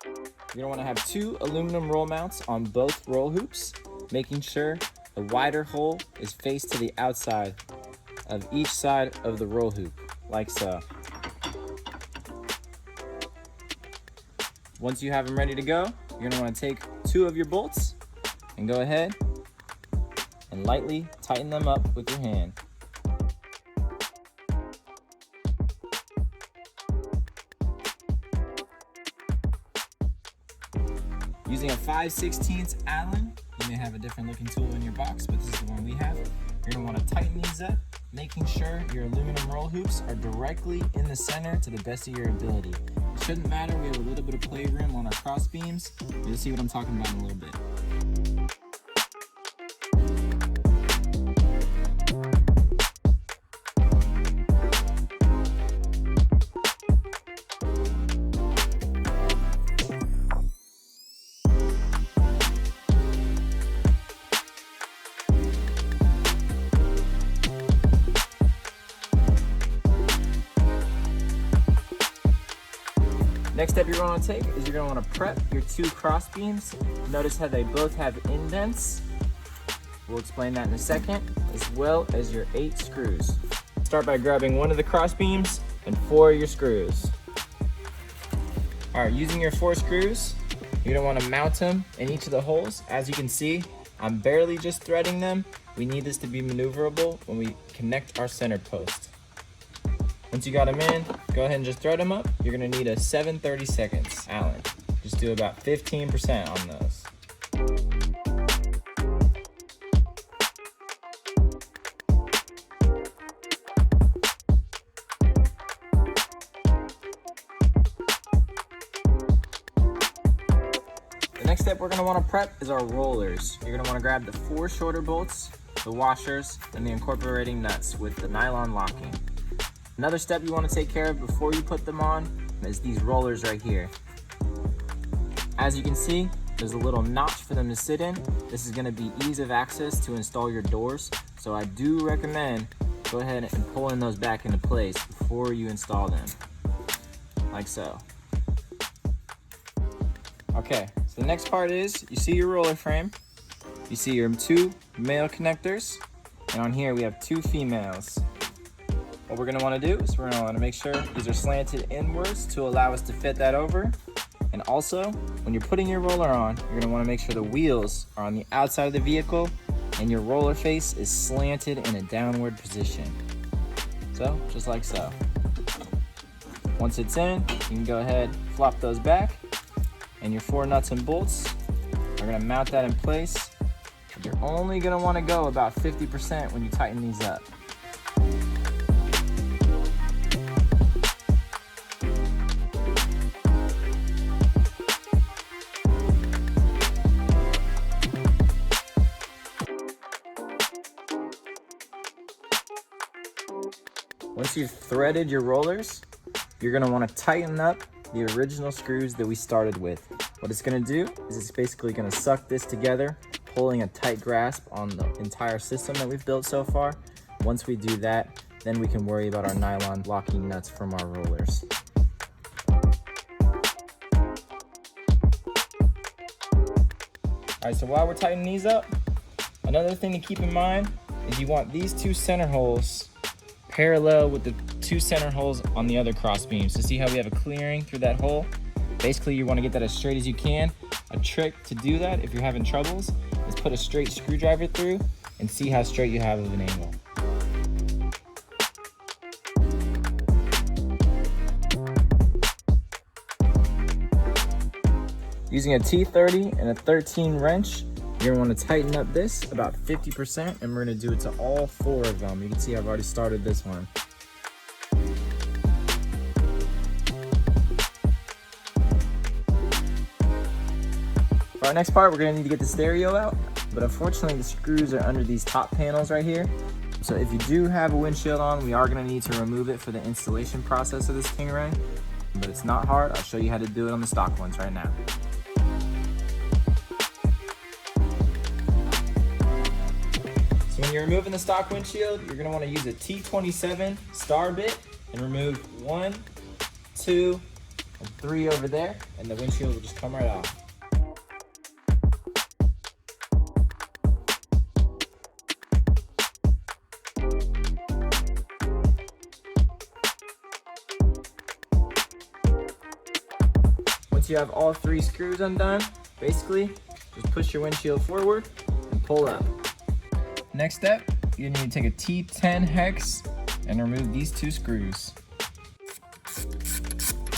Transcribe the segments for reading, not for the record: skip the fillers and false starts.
You're gonna wanna have 2 aluminum roll mounts on both roll hoops, making sure the wider hole is faced to the outside of each side of the roll hoop, like so. Once you have them ready to go, you're gonna wanna take 2 of your bolts and go ahead and lightly tighten them up with your hand. Using a 5/16 Allen, you may have a different looking tool in your box, but this is the one we have. You're gonna wanna tighten these up, making sure your aluminum roll hoops are directly in the center to the best of your ability. It shouldn't matter, we have a little bit of playroom on our cross beams. You'll see what I'm talking about in a little bit. Next step you're going to take is you're going to want to prep your 2 cross beams. Notice how they both have indents. We'll explain that in a second, as well as your 8 screws. Start by grabbing one of the cross beams and 4 of your screws. All right, using your 4 screws, you're going to want to mount them in each of the holes. As you can see, I'm barely just threading them. We need this to be maneuverable when we connect our center post. Once you got them in, go ahead and just thread them up. You're gonna need a 7/32 Allen. Just do about 15% on those. The next step we're gonna wanna prep is our rollers. You're gonna wanna grab the 4 shorter bolts, the washers, and the incorporating nuts with the nylon locking. Another step you want to take care of before you put them on is these rollers right here. As you can see, there's a little notch for them to sit in. This is going to be ease of access to install your doors, so I do recommend go ahead and pulling those back into place before you install them, like so. Okay, so the next part is you see your roller frame, you see your 2 male connectors, and on here we have 2 females. What we're gonna wanna do is we're gonna wanna make sure these are slanted inwards to allow us to fit that over. And also, when you're putting your roller on, you're gonna wanna make sure the wheels are on the outside of the vehicle and your roller face is slanted in a downward position. So, just like so. Once it's in, you can go ahead, flop those back, and your 4 nuts and bolts are gonna mount that in place. But you're only gonna wanna go about 50% when you tighten these up. Once you've threaded your rollers, you're gonna wanna tighten up the original screws that we started with. What it's gonna do is it's basically gonna suck this together, pulling a tight grasp on the entire system that we've built so far. Once we do that, then we can worry about our nylon locking nuts from our rollers. All right, so while we're tightening these up, another thing to keep in mind is you want these 2 center holes parallel with the 2 center holes on the other cross beams. So see how we have a clearing through that hole? Basically, you want to get that as straight as you can. A trick to do that, if you're having troubles, is put a straight screwdriver through and see how straight you have of an angle. Using a T30 and a 13 wrench, you're gonna wanna tighten up this about 50%, and we're gonna do it to all 4 of them. You can see I've already started this one. For our next part, we're gonna need to get the stereo out, but unfortunately the screws are under these top panels right here. So if you do have a windshield on, we are gonna need to remove it for the installation process of this Stingray, but it's not hard. I'll show you how to do it on the stock ones right now. When you're removing the stock windshield, you're gonna wanna use a T27 star bit and remove 1, 2, 3 over there, and the windshield will just come right off. Once you have all 3 screws undone, basically, just push your windshield forward and pull up. Next step, you need to take a T10 hex and remove these 2 screws.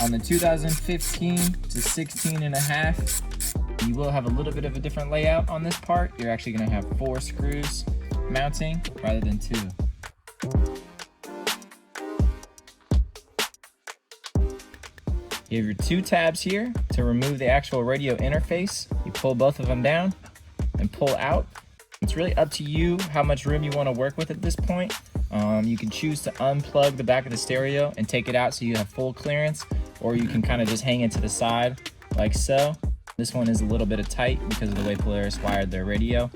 On the 2015 to 16.5, you will have a little bit of a different layout on this part. You're actually gonna have 4 screws mounting rather than 2. You have your 2 tabs here to remove the actual radio interface. You pull both of them down and pull out. It's really up to you how much room you want to work with at this point. You can choose to unplug the back of the stereo and take it out so you have full clearance, or you can kind of just hang it to the side like so. This one is a little bit tight because of the way Polaris wired their radio.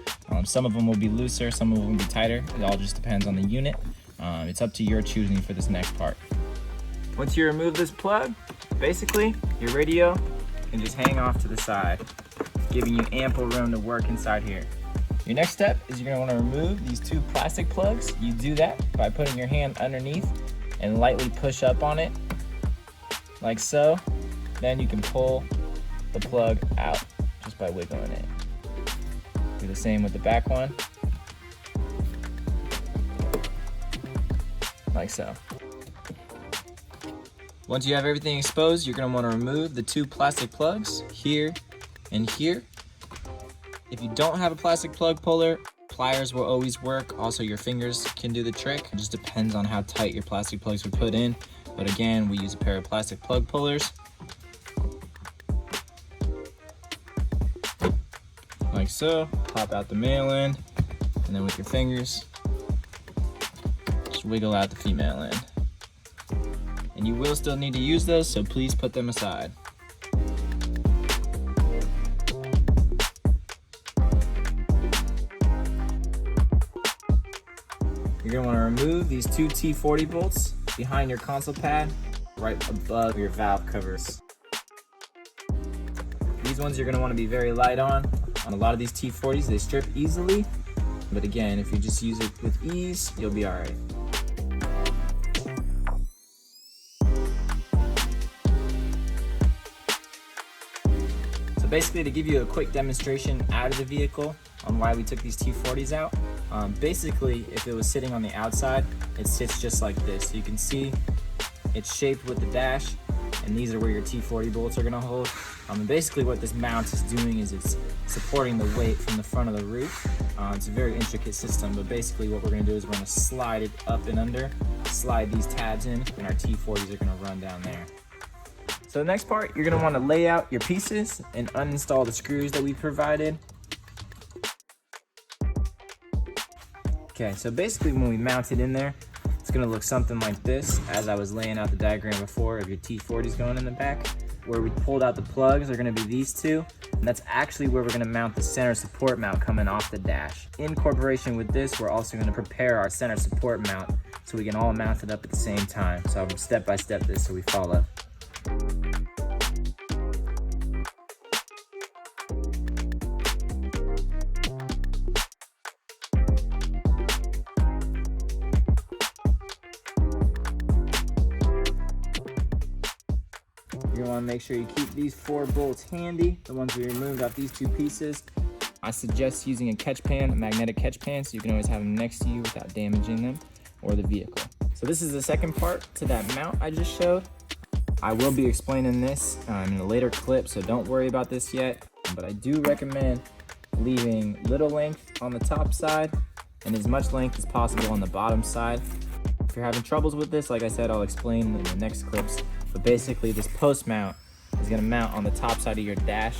Some of them will be looser, some of them will be tighter. It all just depends on the unit. It's up to your choosing for this next part. Once you remove this plug, basically your radio can just hang off to the side, giving you ample room to work inside here. Your next step is you're gonna wanna remove these 2 plastic plugs. You do that by putting your hand underneath and lightly push up on it, like so. Then you can pull the plug out just by wiggling it. Do the same with the back one, like so. Once you have everything exposed, you're gonna wanna remove the 2 plastic plugs here and here. If you don't have a plastic plug puller, pliers will always work. Also, your fingers can do the trick. It just depends on how tight your plastic plugs were put in. But again, we use a pair of plastic plug pullers. Like so, pop out the male end, and then with your fingers, just wiggle out the female end. And you will still need to use those, so please put them aside. You're gonna wanna remove these 2 T40 bolts behind your console pad, right above your valve covers. These ones you're gonna wanna be very light on. On a lot of these T40s, they strip easily, but again, if you just use it with ease, you'll be all right. So basically, to give you a quick demonstration out of the vehicle on why we took these T40s out, basically, if it was sitting on the outside, it sits just like this. You can see it's shaped with the dash, and these are where your T40 bolts are gonna hold. And basically what this mount is doing is it's supporting the weight from the front of the roof. It's a very intricate system, but basically what we're gonna do is we're gonna slide it up and under, slide these tabs in, and our T40s are gonna run down there. So the next part, you're gonna wanna lay out your pieces and uninstall the screws that we provided. Okay, so basically when we mount it in there, it's gonna look something like this, as I was laying out the diagram before of your T40s going in the back. Where we pulled out the plugs are gonna be these 2, and that's actually where we're gonna mount the center support mount coming off the dash. In cooperation with this, we're also gonna prepare our center support mount so we can all mount it up at the same time. So I'm step by step this so we follow. You're gonna wanna make sure you keep these 4 bolts handy, the ones we removed off these 2 pieces. I suggest using a catch pan, a magnetic catch pan, so you can always have them next to you without damaging them or the vehicle. So this is the second part to that mount I just showed. I will be explaining this in a later clip, so don't worry about this yet, but I do recommend leaving little length on the top side and as much length as possible on the bottom side. If you're having troubles with this, like I said, I'll explain in the next clips. But basically, this post mount is gonna mount on the top side of your dash,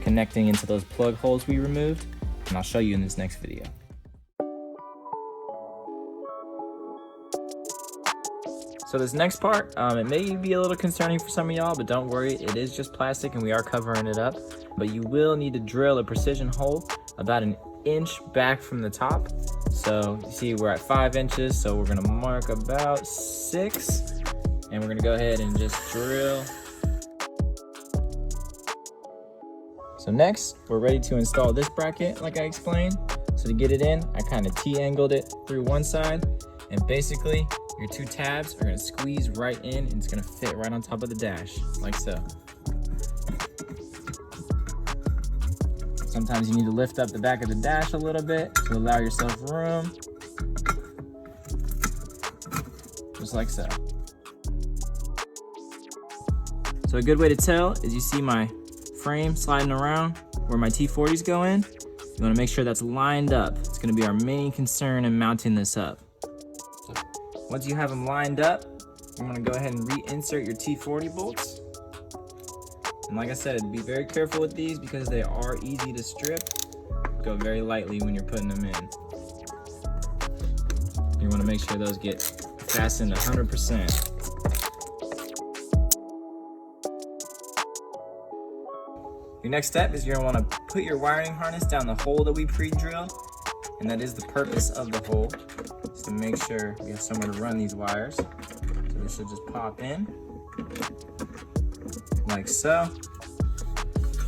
connecting into those plug holes we removed, and I'll show you in this next video. So this next part, it may be a little concerning for some of y'all, but don't worry, it is just plastic and we are covering it up. But you will need to drill a precision hole about 1 inch back from the top. So you see we're at 5 inches, so we're gonna mark about 6, and we're gonna go ahead and just drill So next, we're ready to install this bracket like I explained. So to get it in, I kind of T-angled it through one side, and basically your two tabs are gonna squeeze right in and it's gonna fit right on top of the dash, like so. Sometimes you need to lift up the back of the dash a little bit to allow yourself room, just like so. So a good way to tell is you see my frame sliding around where my T40s go in. You wanna make sure that's lined up. It's gonna be our main concern in mounting this up. Once you have them lined up, you're gonna go ahead and reinsert your T40 bolts. And like I said, be very careful with these because they are easy to strip. Go very lightly when you're putting them in. You wanna make sure those get fastened 100%. Your next step is you're gonna wanna put your wiring harness down the hole that we pre-drilled, and that is the purpose of the hole, is to make sure we have somewhere to run these wires. So this should just pop in, like so.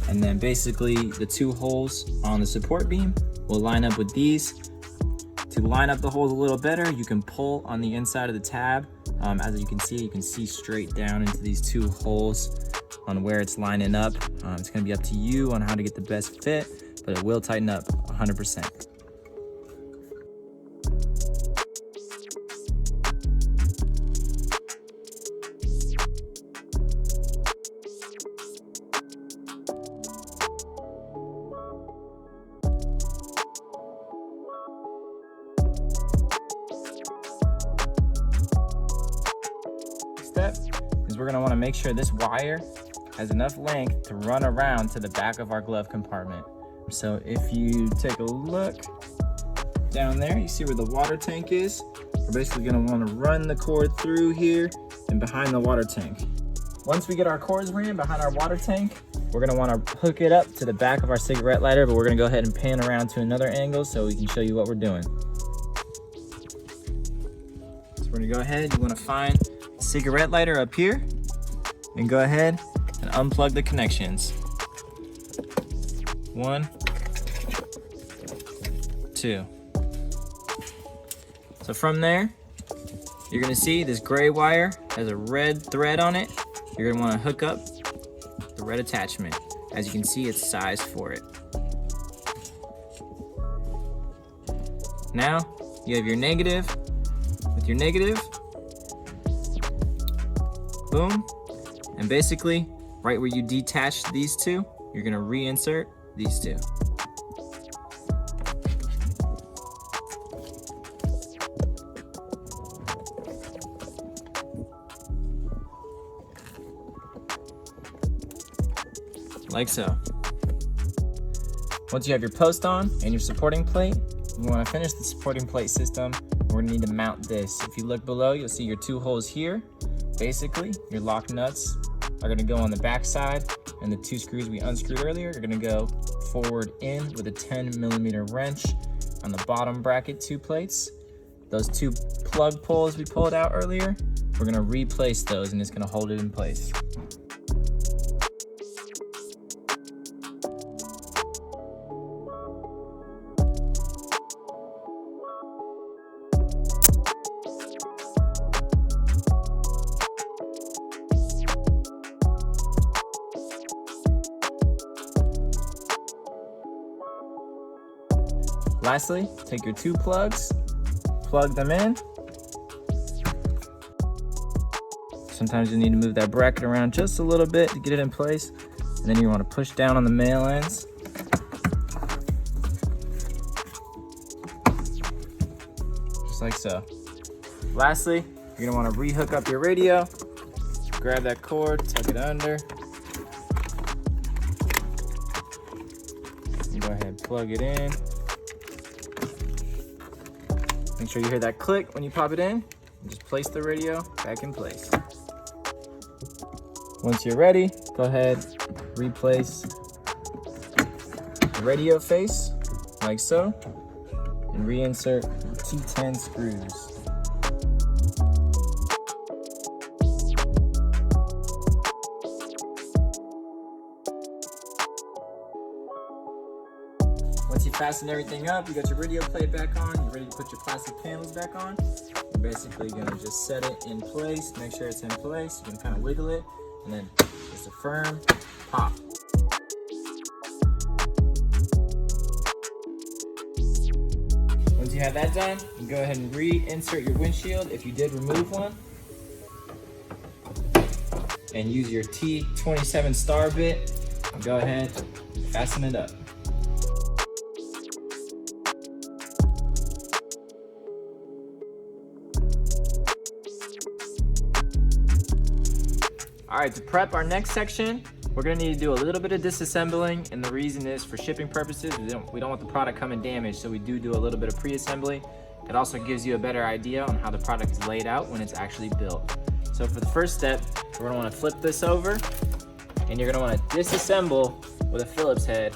And then basically the two holes on the support beam will line up with these. To line up the holes a little better, you can pull on the inside of the tab. As you can see straight down into these two holes on where it's lining up. It's gonna be up to you on how to get the best fit, but it will tighten up 100%. Step is we're gonna wanna make sure this wire has enough length to run around to the back of our glove compartment. So if you take a look down there, you see where the water tank is? We're basically gonna wanna run the cord through here and behind the water tank. Once we get our cords ran behind our water tank, we're gonna wanna hook it up to the back of our cigarette lighter, but we're gonna go ahead and pan around to another angle so we can show you what we're doing. So we're gonna go ahead, you wanna find the cigarette lighter up here and go ahead and unplug the connections. 1, 2. So from there, you're gonna see this gray wire has a red thread on it. You're gonna wanna hook up the red attachment. As you can see, it's sized for it. Now, you have your negative. With your negative, boom, and basically, right where you detach these two, you're gonna reinsert these two. Like so. Once you have your post on and your supporting plate, you wanna finish the supporting plate system. We're gonna need to mount this. If you look below, you'll see your two holes here. Basically, your lock nuts are gonna go on the back side, and the two screws we unscrewed earlier are gonna go forward in with a 10mm wrench on the bottom bracket 2 plates. Those 2 plug pulls we pulled out earlier, we're gonna replace those and it's gonna hold it in place. Lastly, take your 2 plugs, plug them in. Sometimes you need to move that bracket around just a little bit to get it in place. And then you want to push down on the male ends. Just like so. Lastly, you're gonna want to re-hook up your radio. Grab that cord, tuck it under. And go ahead and plug it in. Make sure you hear that click when you pop it in, and just place the radio back in place. Once you're ready, go ahead, replace the radio face, like so, and reinsert T10 screws. Once you fasten everything up, you got your radio plate back on, you're ready to put your plastic panels back on. You're basically gonna just set it in place, make sure it's in place. You can kind of wiggle it, and then just a firm pop. Once you have that done, you can go ahead and reinsert your windshield if you did remove one. And use your T27 star bit, and go ahead and fasten it up. All right, to prep our next section, we're gonna need to do a little bit of disassembling, and the reason is for shipping purposes. We don't want the product coming damaged, so we do a little bit of pre-assembly. It also gives you a better idea on how the product is laid out when it's actually built. So for the first step, we're gonna wanna flip this over, and you're gonna wanna disassemble with a Phillips head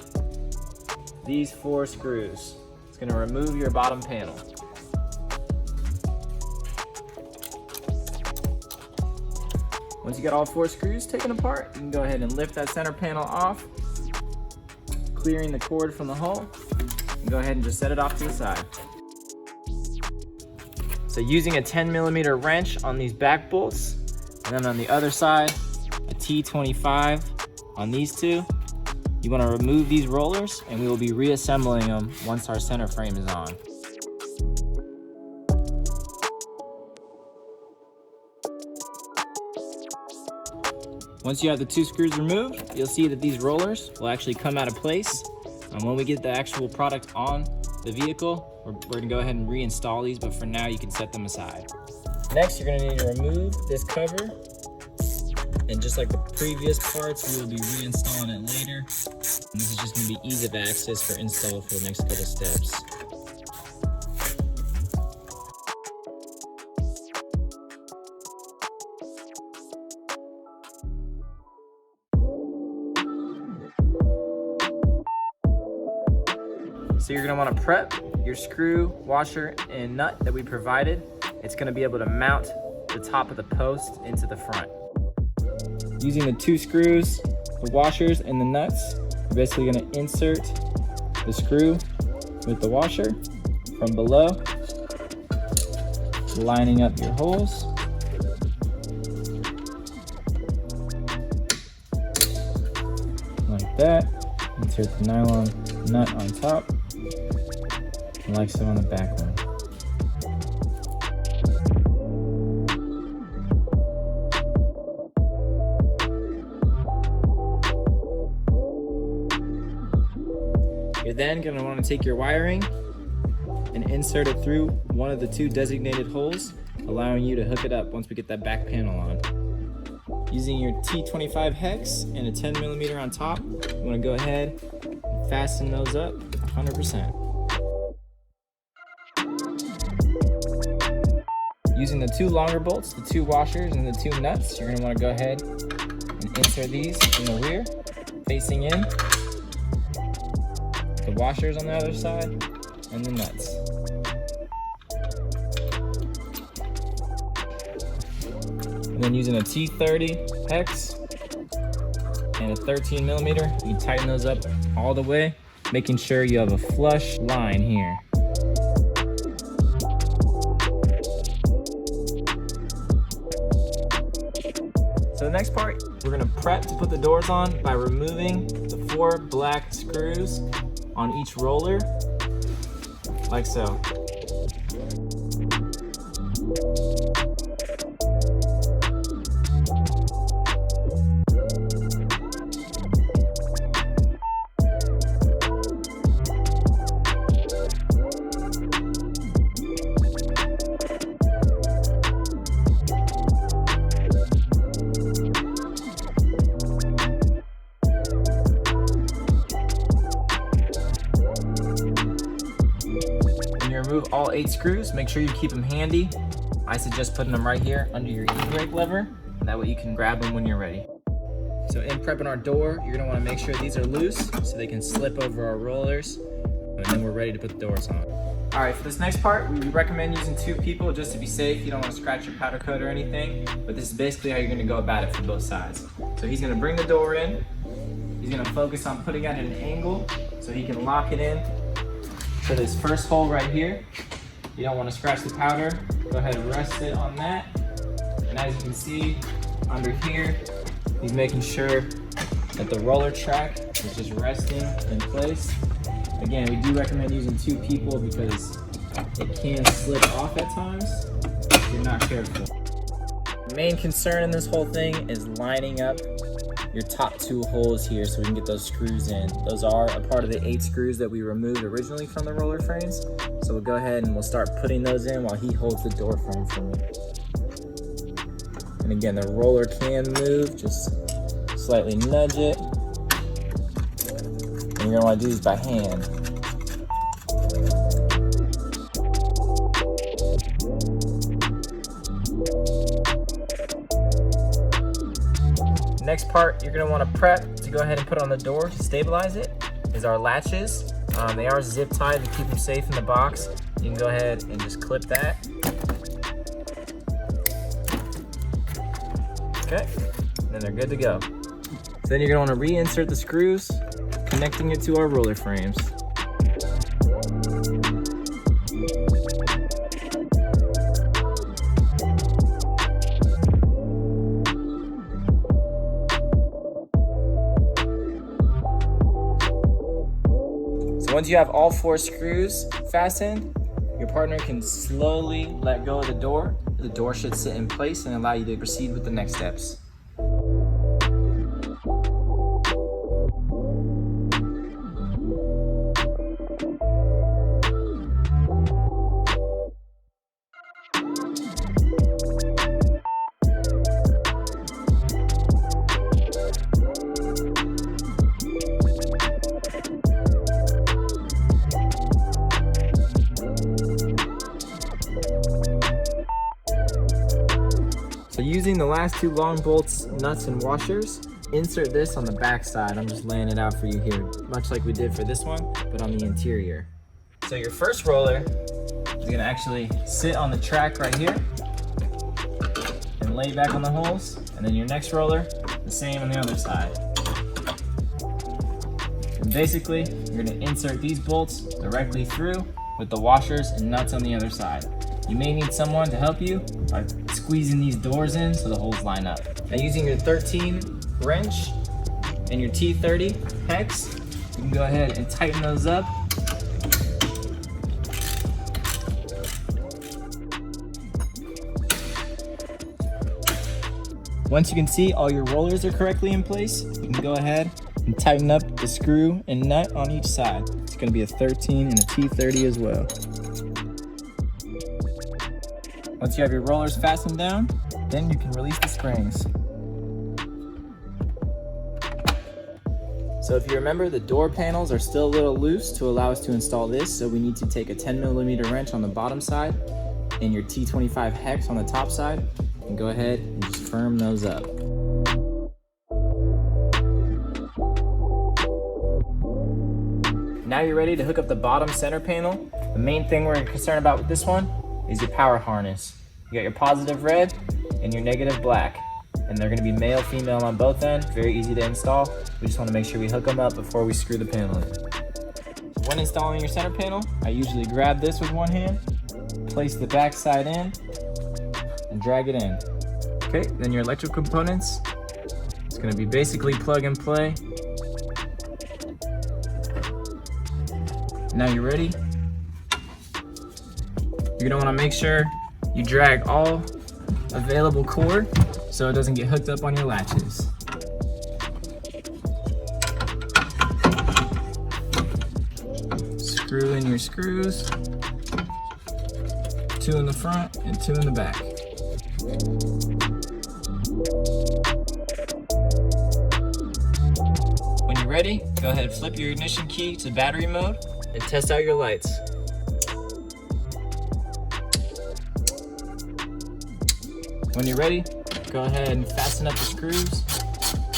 these 4 screws. It's gonna remove your bottom panel. Once you got all 4 screws taken apart, you can go ahead and lift that center panel off, clearing the cord from the hole, and go ahead and just set it off to the side. So using a 10mm wrench on these back bolts, and then on the other side, a T25 on these 2, you want to remove these rollers, and we will be reassembling them once our center frame is on. Once you have the 2 screws removed, you'll see that these rollers will actually come out of place. And when we get the actual product on the vehicle, we're gonna go ahead and reinstall these, but for now you can set them aside. Next, you're gonna need to remove this cover. And just like the previous parts, we will be reinstalling it later. And this is just gonna be ease of access for install for the next couple steps. So you're gonna wanna prep your screw, washer, and nut that we provided. It's gonna be able to mount the top of the post into the front. Using the 2 screws, the washers, and the nuts, you're basically gonna insert the screw with the washer from below, lining up your holes. Like that. Insert the nylon nut on top, like so on the back one. You're then going to want to take your wiring and insert it through one of the 2 designated holes, allowing you to hook it up once we get that back panel on. Using your T25 hex and a 10mm on top, you want to go ahead and fasten those up 100%. Using the 2 longer bolts, the 2 washers, and the 2 nuts, you're going to want to go ahead and insert these in the rear, facing in. The washers on the other side, and the nuts. And then using a T30 hex and a 13mm, you tighten those up all the way, making sure you have a flush line here. So the next part, we're gonna prep to put the doors on by removing the 4 black screws on each roller, like so. Remove all 8 screws. Make sure you keep them handy. I suggest putting them right here under your e-brake lever, and that way you can grab them when you're ready. So in prepping our door, you're gonna wanna make sure these are loose so they can slip over our rollers, and then we're ready to put the doors on. All right, for this next part, we recommend using 2 people just to be safe. You don't wanna scratch your powder coat or anything, but this is basically how you're gonna go about it for both sides. So he's gonna bring the door in. He's gonna focus on putting it at an angle so he can lock it in for this first hole right here. You don't want to scratch the powder. Go ahead and rest it on that. And as you can see, under here, he's making sure that the roller track is just resting in place. Again, we do recommend using 2 people because it can slip off at times if you're not careful. The main concern in this whole thing is lining up your top 2 holes here so we can get those screws in. Those are a part of the 8 screws that we removed originally from the roller frames. So we'll go ahead and we'll start putting those in while he holds the door frame for me. And again, the roller can move, just slightly nudge it. And you're gonna wanna do these by hand. Next part you're gonna wanna prep to go ahead and put on the door to stabilize it is our latches. They are zip tied to keep them safe in the box. You can go ahead and just clip that. Okay, and then they're good to go. So then you're gonna wanna reinsert the screws, connecting it to our roller frames. So once you have all 4 screws fastened, your partner can slowly let go of the door. The door should sit in place and allow you to proceed with the next steps. So using the last 2 long bolts, nuts, and washers, insert this on the back side. I'm just laying it out for you here, much like we did for this one, but on the interior. So your first roller is gonna actually sit on the track right here and lay back on the holes. And then your next roller, the same on the other side. And basically, you're gonna insert these bolts directly through with the washers and nuts on the other side. You may need someone to help you by squeezing these doors in so the holes line up. Now using your 13 wrench and your T30 hex, you can go ahead and tighten those up. Once you can see all your rollers are correctly in place, you can go ahead and tighten up the screw and nut on each side. It's gonna be a 13 and a T30 as well. Once you have your rollers fastened down, then you can release the springs. So if you remember, the door panels are still a little loose to allow us to install this, so we need to take a 10mm wrench on the bottom side and your T25 hex on the top side, and go ahead and just firm those up. Now you're ready to hook up the bottom center panel. The main thing we're concerned about with this one is your power harness. You got your positive red and your negative black, and they're gonna be male, female on both ends, very easy to install. We just wanna make sure we hook them up before we screw the panel in. When installing your center panel, I usually grab this with one hand, place the back side in, and drag it in. Okay, then your electrical components, it's gonna be basically plug and play. Now you're ready. You're gonna wanna make sure you drag all available cord so it doesn't get hooked up on your latches. Screw in your screws, 2 in the front and 2 in the back. When you're ready, go ahead and flip your ignition key to battery mode and test out your lights. When you're ready, go ahead and fasten up the screws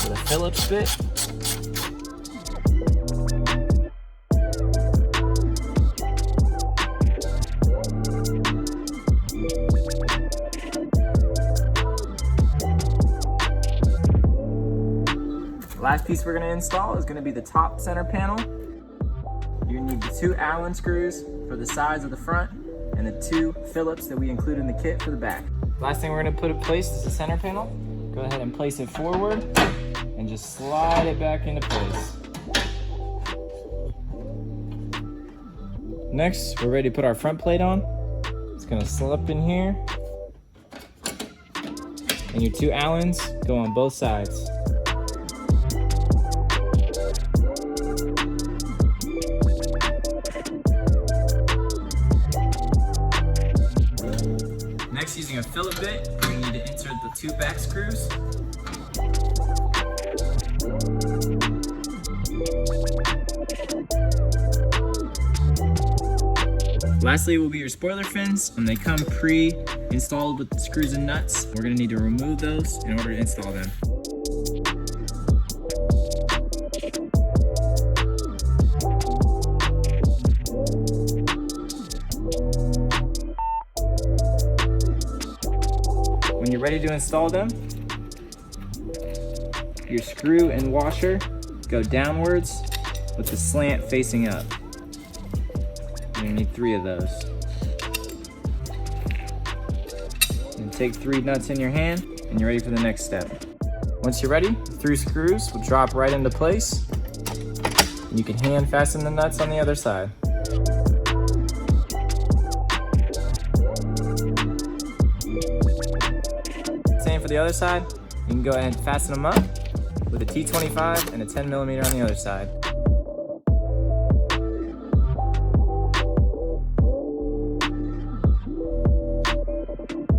with a Phillips bit. The last piece we're going to install is going to be the top center panel. You need the 2 Allen screws for the sides of the front and the 2 Phillips that we include in the kit for the back. Last thing we're gonna put in place is the center panel. Go ahead and place it forward and just slide it back into place. Next, we're ready to put our front plate on. It's gonna slip in here. And your 2 Allens go on both sides. Next, using a Phillip bit, we need to insert the 2 back screws. Lastly will be your spoiler fins, and they come pre-installed with the screws and nuts. We're gonna need to remove those in order to install them. When you're ready to install them, your screw and washer go downwards with the slant facing up. You're gonna need 3 of those. And take 3 nuts in your hand, and you're ready for the next step. Once you're ready, the 3 screws will drop right into place. And you can hand fasten the nuts on the other side. Same for the other side. You can go ahead and fasten them up with a T25 and a 10mm on the other side.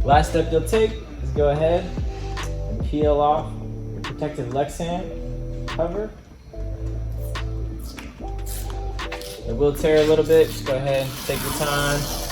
Last step you'll take is go ahead and peel off your protective Lexan cover. It will tear a little bit, just go ahead and take your time.